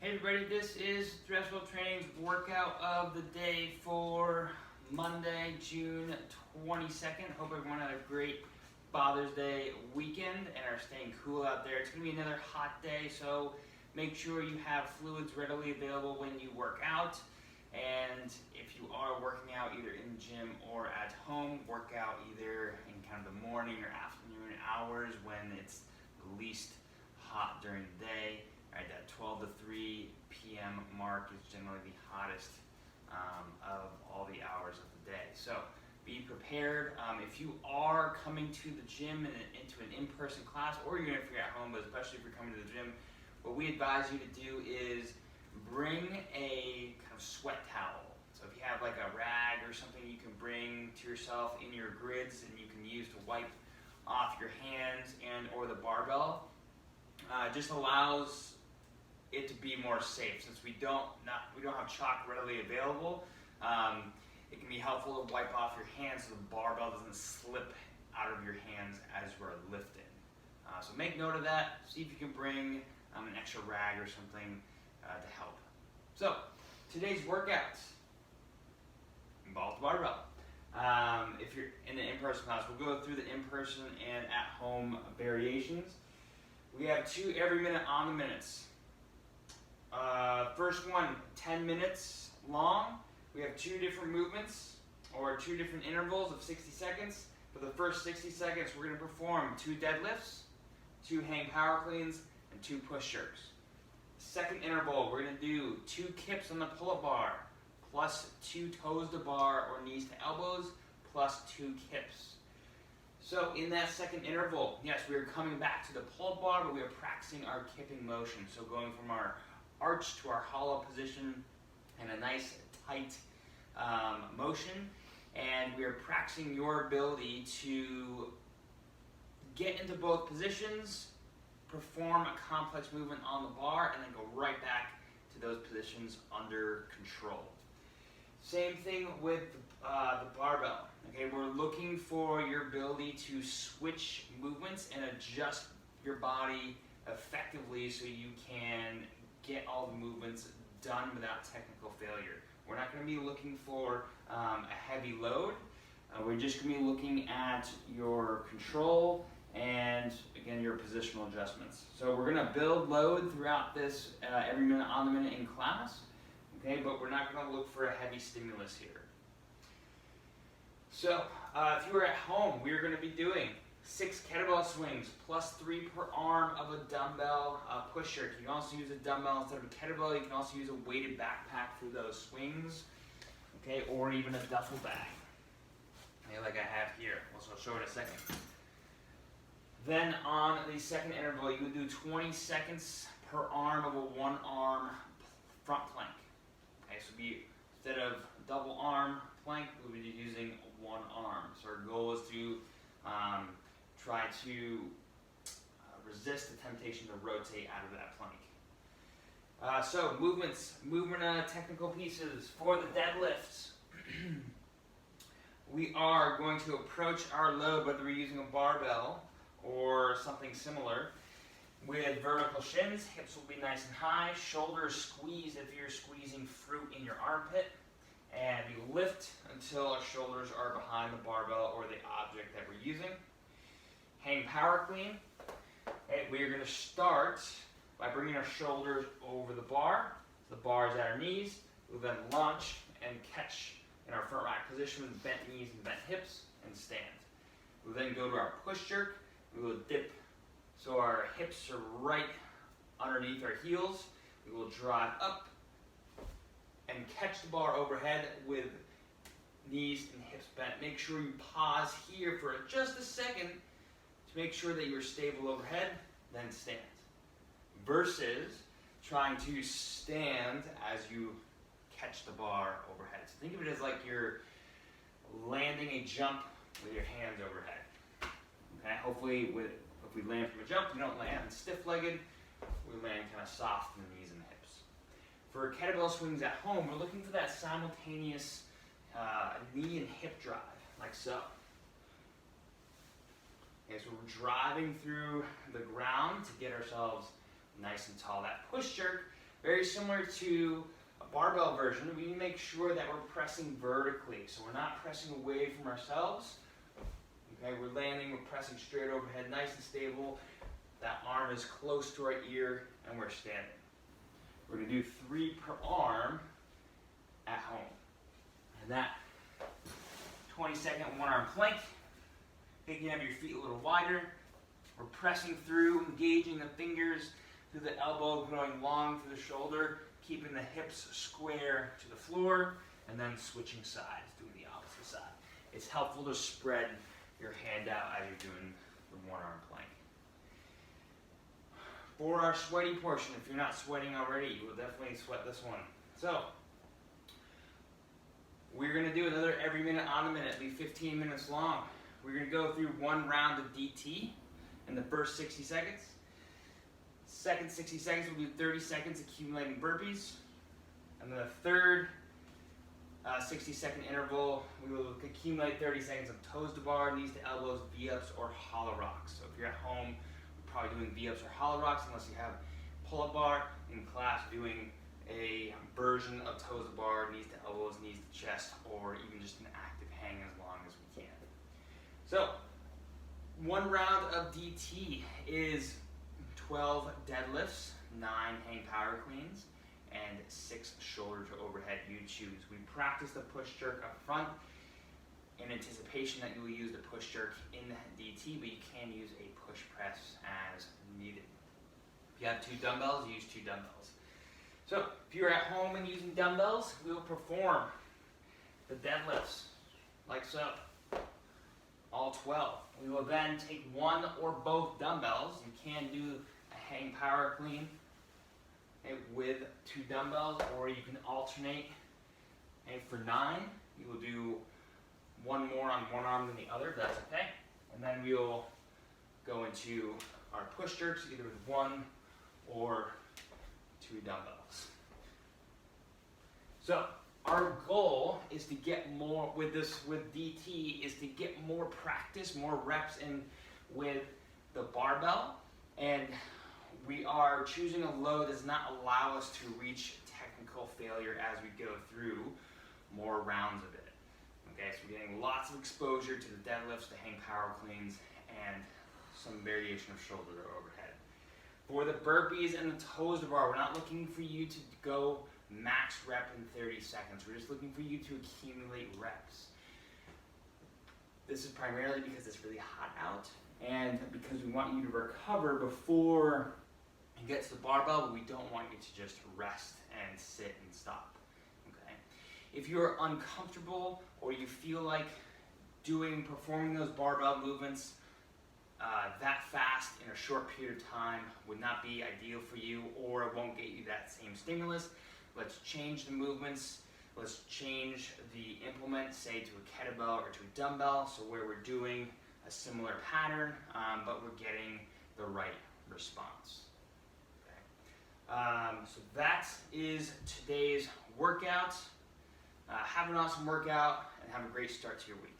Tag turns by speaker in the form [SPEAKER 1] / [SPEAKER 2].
[SPEAKER 1] Hey everybody, this is Dresswell Training's workout of the day for Monday, June 22nd. Hope everyone had a great Father's Day weekend and are staying cool out there. It's going to be another hot day, so make sure you have fluids readily available when you work out. And if you are working out either in the gym or at home, work out either in kind of the morning or afternoon hours when it's the least hot during the day. Right, that 12 to 3 p.m. mark is generally the hottest of all the hours of the day. So be prepared. If you are coming to the gym and into an in-person class, or even if you're at home, but especially if you're coming to the gym, what we advise you to do is bring a kind of sweat towel. So if you have like a rag or something you can bring to yourself in your grids and you can use to wipe off your hands and or the barbell, just allows it to be more safe. Since we don't have chalk readily available, it can be helpful to wipe off your hands so the barbell doesn't slip out of your hands as we're lifting. So make note of that. See if you can bring an extra rag or something to help. So today's workouts involve the barbell. If you're in the in-person class, we'll go through the in-person and at-home variations. We have 2 every minute on the minutes. First one, 10 minutes long. We have 2 different movements or 2 different intervals of 60 seconds. For the first 60 seconds, we're going to perform 2 deadlifts, 2 hang power cleans, and 2 push jerks. Second interval, we're going to do 2 kips on the pull-up bar, plus 2 toes to bar or knees to elbows, plus 2 kips. So in that second interval, yes, we are coming back to the pull-up bar, but we are practicing our kipping motion. So going from our arch to our hollow position and a nice tight motion. And we are practicing your ability to get into both positions, perform a complex movement on the bar, and then go right back to those positions under control. Same thing with the barbell. Okay, we're looking for your ability to switch movements and adjust your body effectively so you can get all the movements done without technical failure. We're not going to be looking for a heavy load. We're just going to be looking at your control and, again, your positional adjustments. So we're going to build load throughout this every minute on the minute in class, okay? But we're not going to look for a heavy stimulus here. So if you were at home, we're going to be doing 6 kettlebell swings plus 3 per arm of a dumbbell push jerk. You can also use a dumbbell instead of a kettlebell. You can also use a weighted backpack for those swings, okay, or even a duffel bag, okay, like I have here. I'll show it in a second. Then on the second interval, you would do 20 seconds per arm of a 1-arm front plank. Okay, so instead of double arm plank, we'll be using 1 arm. So our goal is to try to resist the temptation to rotate out of that plank. So movement technical pieces for the deadlifts. We are going to approach our load, whether we're using a barbell or something similar, with vertical shins. Hips will be nice and high. Shoulders squeeze if you're squeezing fruit in your armpit. And we lift until our shoulders are behind the barbell or the object that we're using. Hang power clean. Okay, we are going to start by bringing our shoulders over the bar. The bar is at our knees. We'll then launch and catch in our front rack position with bent knees and bent hips and stand. We'll then go to our push jerk. We will dip so our hips are right underneath our heels. We will drive up and catch the bar overhead with knees and hips bent. Make sure you pause here for just a second to make sure that you're stable overhead, then stand. Versus trying to stand as you catch the bar overhead. So think of it as like you're landing a jump with your hands overhead. Okay, hopefully if we land from a jump, we don't land stiff-legged, we land kind of soft in the knees and the hips. For kettlebell swings at home, we're looking for that simultaneous knee and hip drive, like so. Okay, so we're driving through the ground to get ourselves nice and tall. That push jerk, Very similar to a barbell version, we make sure that we're pressing vertically. So we're not pressing away from ourselves. Okay, we're landing, we're pressing straight overhead, nice and stable. That arm is close to our ear and we're standing. We're gonna do 3 per arm at home. And that 20-second one-arm plank, picking up your feet a little wider. We're pressing through, engaging the fingers through the elbow, going long through the shoulder, keeping the hips square to the floor, and then switching sides, doing the opposite side. It's helpful to spread your hand out as you're doing the one-arm plank. For our sweaty portion, if you're not sweating already, you will definitely sweat this one. So, we're going to do another every minute on the minute, be 15 minutes long. We're going to go through 1 round of DT in the first 60 seconds. Second 60 seconds, we'll do 30 seconds accumulating burpees. And then the third 60-second interval, we will accumulate 30 seconds of toes to bar, knees to elbows, V-ups, or hollow rocks. So if you're at home, we're probably doing V-ups or hollow rocks unless you have pull-up bar. In class, doing a version of toes to bar, knees to elbows, knees to chest, or even just an active hang as long as we can. So, 1 round of DT is 12 deadlifts, 9 hang power cleans, and 6 shoulder to overhead. You choose. We practice the push jerk up front in anticipation that you will use the push jerk in the DT, but you can use a push press as needed. If you have 2 dumbbells, use 2 dumbbells. So, if you're at home and using dumbbells, we will perform the deadlifts like so. All 12. We will then take 1 or both dumbbells. You can do a hang power clean with 2 dumbbells, or you can alternate. For 9, you will do 1 more on one arm than the other, that's okay. And then we'll go into our push jerks either with 1 or 2 dumbbells. So our goal is to get more with DT, is to get more practice, more reps in with the barbell, and we are choosing a load that does not allow us to reach technical failure as we go through more rounds of it. Okay, so we're getting lots of exposure to the deadlifts, the hang power cleans, and some variation of shoulder to overhead. For the burpees and the toes to bar, we're not looking for you to go max rep in 30 seconds. We're just looking for you to accumulate reps. This is primarily because it's really hot out and because we want you to recover before you get to the barbell, but we don't want you to just rest and sit and stop. Okay? If you're uncomfortable or you feel like performing those barbell movements that fast in a short period of time would not be ideal for you, or it won't get you that same stimulus, let's change the movements. Let's change the implement, say to a kettlebell or to a dumbbell, so where we're doing a similar pattern, but we're getting the right response. Okay. So that is today's workout. Have an awesome workout and have a great start to your week.